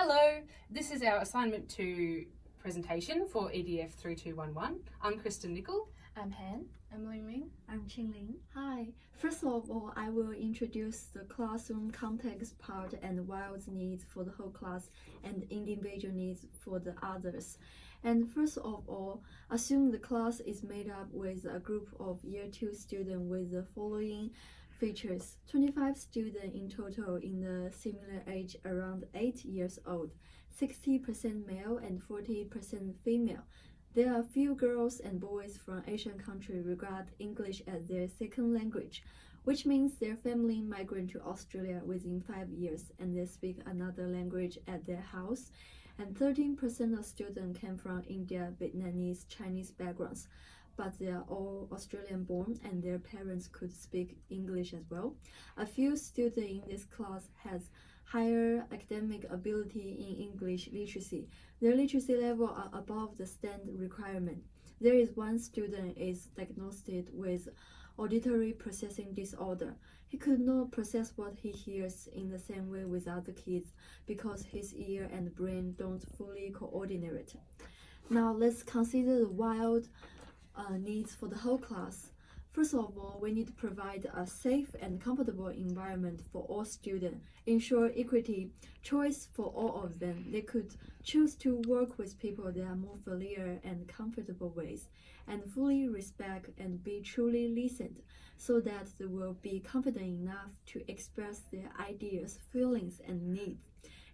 Hello, this is our assignment 2 presentation for EDF3211. I'm Kristen Nicol. I'm Han. I'm Ling Ling. I'm Qingling. Hi. First of all, I will introduce the classroom context part and WILD's needs for the whole class and individual needs for the others. And first of all, assume the class is made up with a group of Year 2 students with the following features: 25 students in total in the similar age around 8 years old, 60% male and 40% female. There are few girls and boys from Asian countries regard English as their second language, which means their family migrate to Australia within 5 years and they speak another language at their house. And 13% of students came from India, Vietnamese, Chinese backgrounds, but they are all Australian born and their parents could speak English as well. A few students in this class has higher academic ability in English literacy. Their literacy level are above the standard requirement. There is one student is diagnosed with auditory processing disorder. He could not process what he hears in the same way with other kids because his ear and brain don't fully coordinate. Now let's consider the WILD needs for the whole class. First of all, we need to provide a safe and comfortable environment for all students, ensure equity, choice for all of them. They could choose to work with people they are more familiar and comfortable with, and fully respect and be truly listened, so that they will be confident enough to express their ideas, feelings, and needs.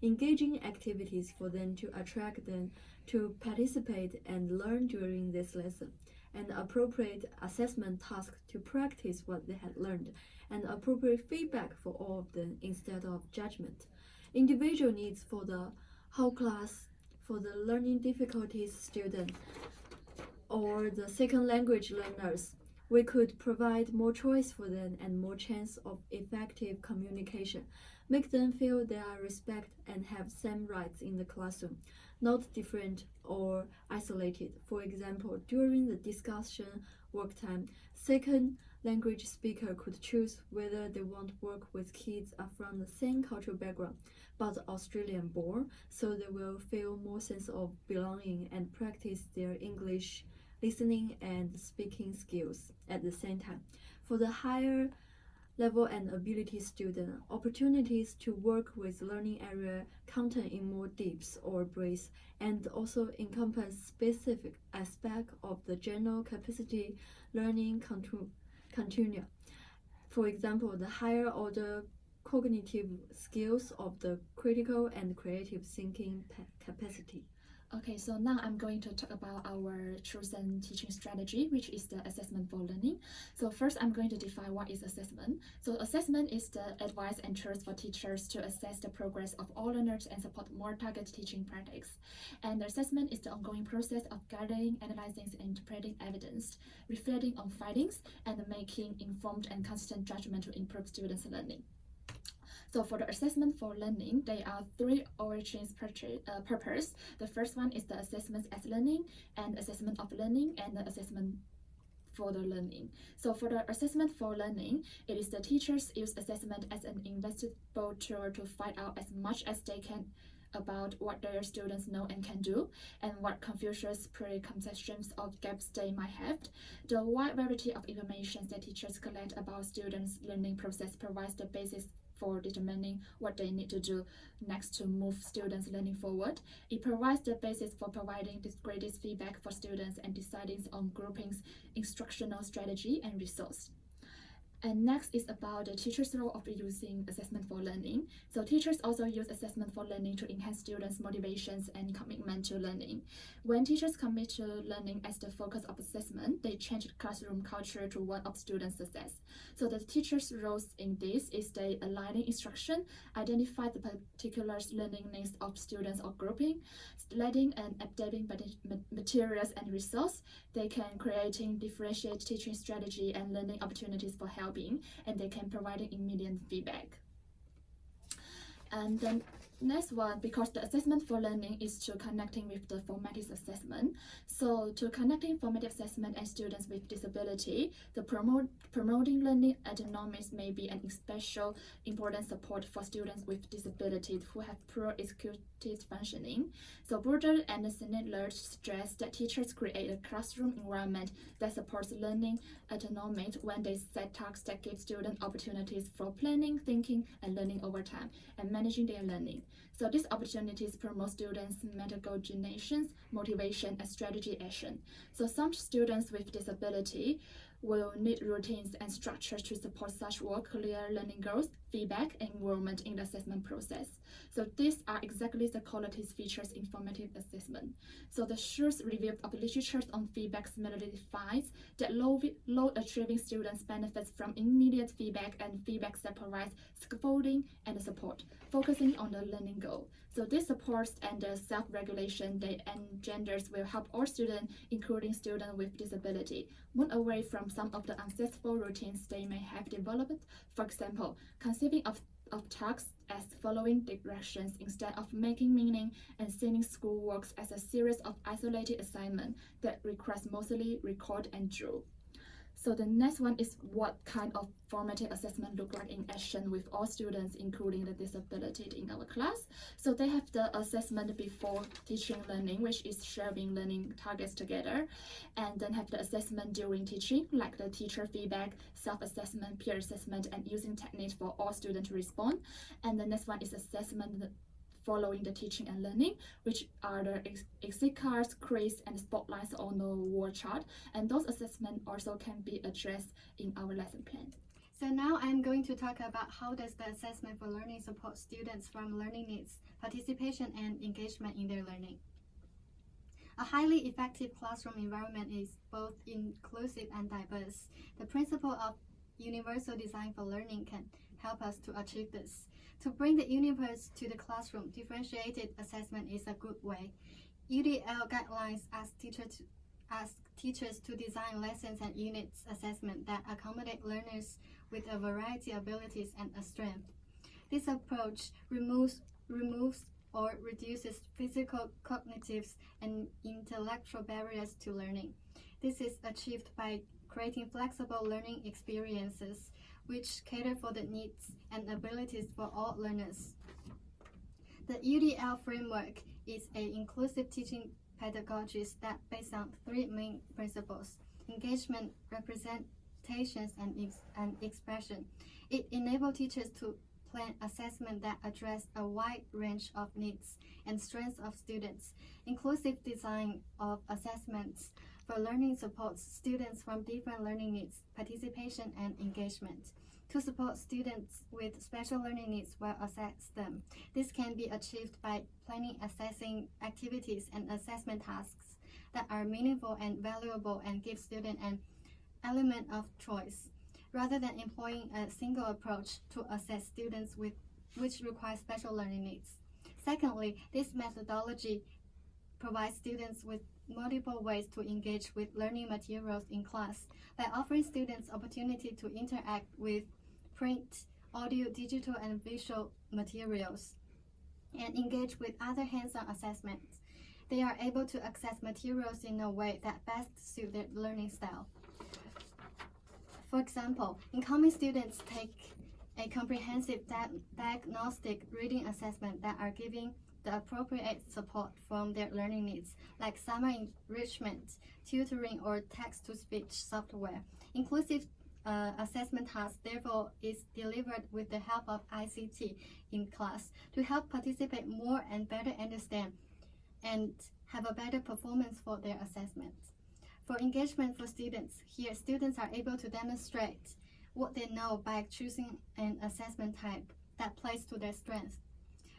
Engaging activities for them to attract them to participate and learn during this lesson, and appropriate assessment tasks to practice what they had learned, and appropriate feedback for all of them instead of judgment. Individual needs for the whole class, for the learning difficulties student or the second language learners, we could provide more choice for them and more chance of effective communication. Make them feel they are respected and have same rights in the classroom, not different or isolated. For example, during the discussion work time, second language speaker could choose whether they want to work with kids are from the same cultural background but Australian born, so they will feel more sense of belonging and practice their English listening and speaking skills at the same time. For the higher level and ability student, opportunities to work with learning area content in more depth or breadth, and also encompass specific aspect of the general capacity learning continua. For example, the higher order cognitive skills of the critical and creative thinking capacity. Okay, so now I'm going to talk about our chosen teaching strategy, which is the assessment for learning. So first, I'm going to define what is assessment. So assessment is the advice and tools for teachers to assess the progress of all learners and support more targeted teaching practice. And the assessment is the ongoing process of gathering, analyzing, and interpreting evidence, reflecting on findings, and making informed and consistent judgment to improve students' learning. So for the assessment for learning, there are 3 origins purpose. The first one is the assessment as learning, and assessment of learning, and the assessment for the learning. So for the assessment for learning, it is the teachers use assessment as an investigative tool to find out as much as they can about what their students know and can do, and what confusions, preconceptions, or gaps they might have. The wide variety of information that teachers collect about students' learning process provides the basis for determining what they need to do next to move students' learning forward. It provides the basis for providing the greatest feedback for students and deciding on groupings, instructional strategy, and resource. And next is about the teacher's role of using assessment for learning. So teachers also use assessment for learning to enhance students' motivations and commitment to learning. When teachers commit to learning as the focus of assessment, they change the classroom culture to one of student success. So the teacher's roles in this is they aligning instruction, identify the particular learning needs of students or grouping, leading and updating materials and resource. They can creating differentiate teaching strategy and learning opportunities for helping, and they can provide immediate feedback. And then Next one, because the assessment for learning is to connecting with the formative assessment. So to connecting formative assessment and students with disability, the promoting learning autonomy may be an especial important support for students with disabilities who have poor executive functioning. So Burger and Sindler stress that teachers create a classroom environment that supports learning autonomy when they set tasks that give students opportunities for planning, thinking, and learning over time, and managing their learning. So these opportunities promote students' metacognition, motivation, and strategy action. So some students with disability will need routines and structures to support such work, clear learning goals, feedback, and involvement in the assessment process. So these are exactly the qualities features in formative assessment. So the Schur's review of literature on feedback similarly finds that low-achieving students benefit from immediate feedback and feedback that provides scaffolding and support, focusing on the learning goal. So this supports and the self-regulation that engenders will help all students, including students with disability, move away from some of the unsuccessful routines they may have developed. For example, conceiving of tasks as following directions instead of making meaning and seeing schoolwork as a series of isolated assignments that requires mostly record and draw. So the next one is what kind of formative assessment look like in action with all students, including the disability in our class. So they have the assessment before teaching learning, which is sharing learning targets together, and then have the assessment during teaching, like the teacher feedback, self-assessment, peer assessment, and using techniques for all students to respond. And the next one is assessment following the teaching and learning, which are the exit cards, quiz, and spotlights on the wall chart. And those assessments also can be addressed in our lesson plan. So now I'm going to talk about how does the assessment for learning support students from learning needs, participation, and engagement in their learning. A highly effective classroom environment is both inclusive and diverse. The principle of universal design for learning can help us to achieve this. To bring the universe to the classroom, differentiated assessment is a good way. UDL guidelines ask teachers to design lessons and units assessment that accommodate learners with a variety of abilities and a strength. This approach removes or reduces physical, cognitive, and intellectual barriers to learning. This is achieved by creating flexible learning experiences which cater for the needs and abilities for all learners. The UDL framework is an inclusive teaching pedagogy that based on three main principles: engagement, representations, and expression. It enables teachers to plan assessment that address a wide range of needs and strengths of students. Inclusive design of assessments for learning supports students from different learning needs, participation, and engagement. To support students with special learning needs while assess them, this can be achieved by planning assessing activities and assessment tasks that are meaningful and valuable and give students an element of choice, rather than employing a single approach to assess students which require special learning needs. Secondly, this methodology provides students with multiple ways to engage with learning materials in class by offering students opportunity to interact with print, audio, digital, and visual materials and engage with other hands-on assessments. They are able to access materials in a way that best suits their learning style. For example, incoming students take a comprehensive diagnostic reading assessment that are giving the appropriate support from their learning needs, like summer enrichment, tutoring, or text-to-speech software. Inclusive assessment task, therefore, is delivered with the help of ICT in class to help participate more and better understand and have a better performance for their assessments. For engagement for students, here students are able to demonstrate what they know by choosing an assessment type that plays to their strengths.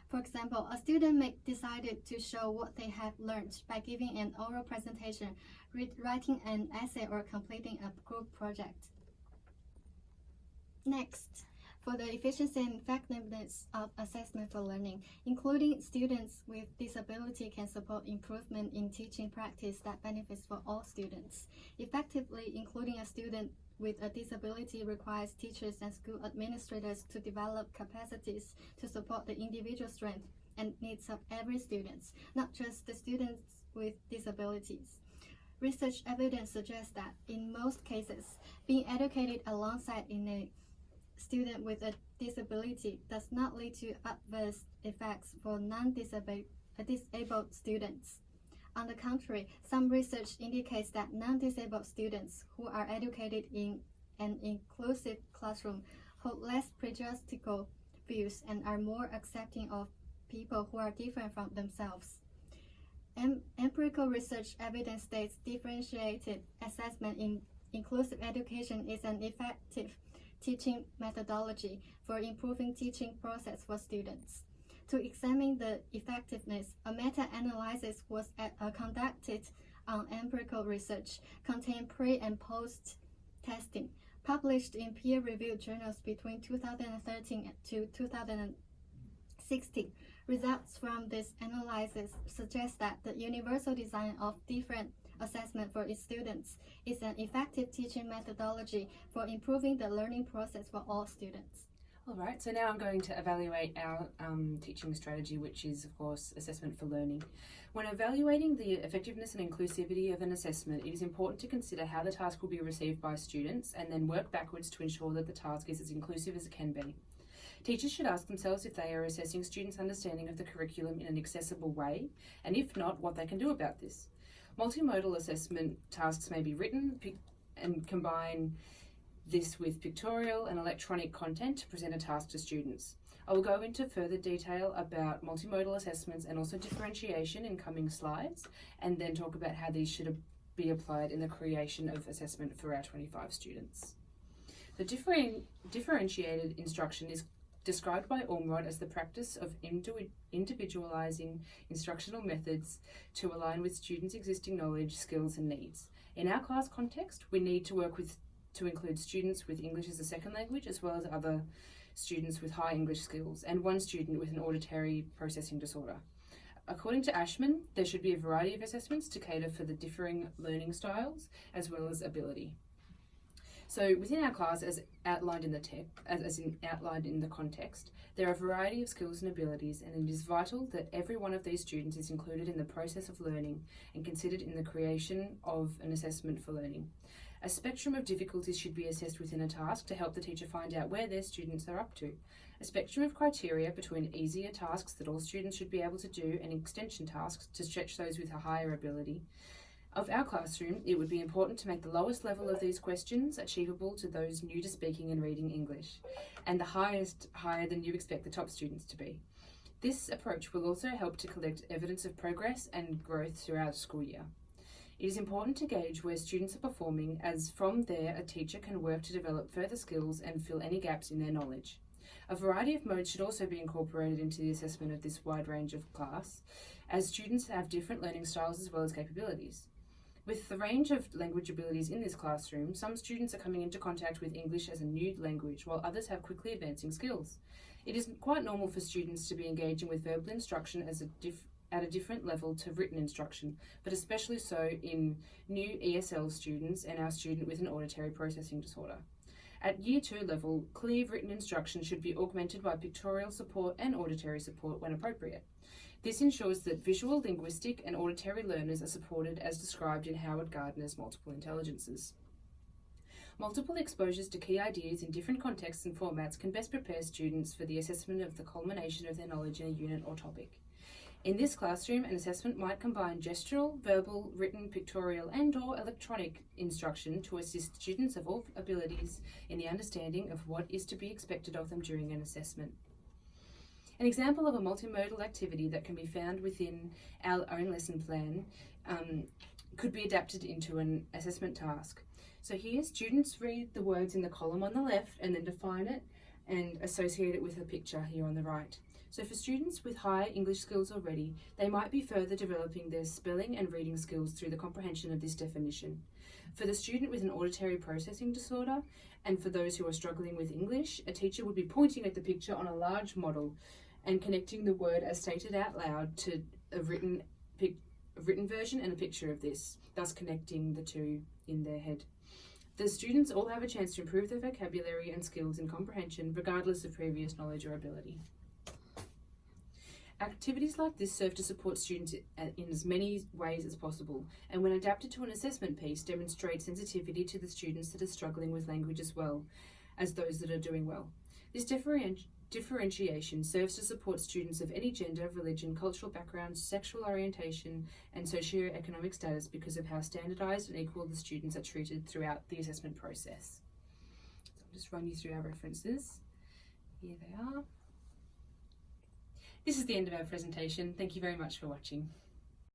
For example, a student may decide to show what they have learned by giving an oral presentation, writing an essay, or completing a group project. Next, for the efficiency and effectiveness of assessment for learning, including students with disability can support improvement in teaching practice that benefits for all students. Effectively including a student with a disability requires teachers and school administrators to develop capacities to support the individual strength and needs of every student, not just the students with disabilities. Research evidence suggests that in most cases, being educated alongside in a student with a disability does not lead to adverse effects for disabled students. On the contrary, some research indicates that non-disabled students who are educated in an inclusive classroom hold less prejudicial views and are more accepting of people who are different from themselves. Empirical research evidence states differentiated assessment in inclusive education is an effective teaching methodology for improving teaching process for students. To examine the effectiveness, a meta-analysis was conducted on empirical research, containing pre- and post-testing, published in peer-reviewed journals between 2013 to 2016. Results from this analysis suggest that the universal design of different assessment for its students is an effective teaching methodology for improving the learning process for all students. All right, so now I'm going to evaluate our teaching strategy, which is, of course, assessment for learning. When evaluating the effectiveness and inclusivity of an assessment, it is important to consider how the task will be received by students and then work backwards to ensure that the task is as inclusive as it can be. Teachers should ask themselves if they are assessing students' understanding of the curriculum in an accessible way, and if not, what they can do about this. Multimodal assessment tasks may be written and combine this with pictorial and electronic content to present a task to students. I will go into further detail about multimodal assessments and also differentiation in coming slides, and then talk about how these should be applied in the creation of assessment for our 25 students. The differentiated instruction is described by Ormrod as the practice of individualizing instructional methods to align with students' existing knowledge, skills, and needs. In our class context, we need to work to include students with English as a second language, as well as other students with high English skills, and one student with an auditory processing disorder. According to Ashman, there should be a variety of assessments to cater for the differing learning styles, as well as ability. So within our class, as outlined in the context, there are a variety of skills and abilities, and it is vital that every one of these students is included in the process of learning and considered in the creation of an assessment for learning. A spectrum of difficulties should be assessed within a task to help the teacher find out where their students are up to. A spectrum of criteria between easier tasks that all students should be able to do and extension tasks to stretch those with a higher ability. Of our classroom, it would be important to make the lowest level of these questions achievable to those new to speaking and reading English, and the highest higher than you expect the top students to be. This approach will also help to collect evidence of progress and growth throughout the school year. It is important to gauge where students are performing, as from there a teacher can work to develop further skills and fill any gaps in their knowledge. A variety of modes should also be incorporated into the assessment of this wide range of class, as students have different learning styles as well as capabilities. With the range of language abilities in this classroom, some students are coming into contact with English as a new language, while others have quickly advancing skills. It is quite normal for students to be engaging with verbal instruction at a different level to written instruction, but especially so in new ESL students and our student with an auditory processing disorder. At Year 2 level, clear written instruction should be augmented by pictorial support and auditory support when appropriate. This ensures that visual, linguistic, and auditory learners are supported as described in Howard Gardner's Multiple Intelligences. Multiple exposures to key ideas in different contexts and formats can best prepare students for the assessment of the culmination of their knowledge in a unit or topic. In this classroom, an assessment might combine gestural, verbal, written, pictorial, and/or electronic instruction to assist students of all abilities in the understanding of what is to be expected of them during an assessment. An example of a multimodal activity that can be found within our own lesson plan could be adapted into an assessment task. So here, students read the words in the column on the left and then define it and associate it with a picture here on the right. So for students with high English skills already, they might be further developing their spelling and reading skills through the comprehension of this definition. For the student with an auditory processing disorder, and for those who are struggling with English, a teacher would be pointing at the picture on a large model and connecting the word as stated out loud to a written version and a picture of this, thus connecting the two in their head. The students all have a chance to improve their vocabulary and skills in comprehension regardless of previous knowledge or ability. Activities like this serve to support students in as many ways as possible, and when adapted to an assessment piece, demonstrate sensitivity to the students that are struggling with language as well as those that are doing well. This differentiation serves to support students of any gender, religion, cultural background, sexual orientation, and socioeconomic status because of how standardised and equal the students are treated throughout the assessment process. So I'll just run you through our references. Here they are. This is the end of our presentation. Thank you very much for watching.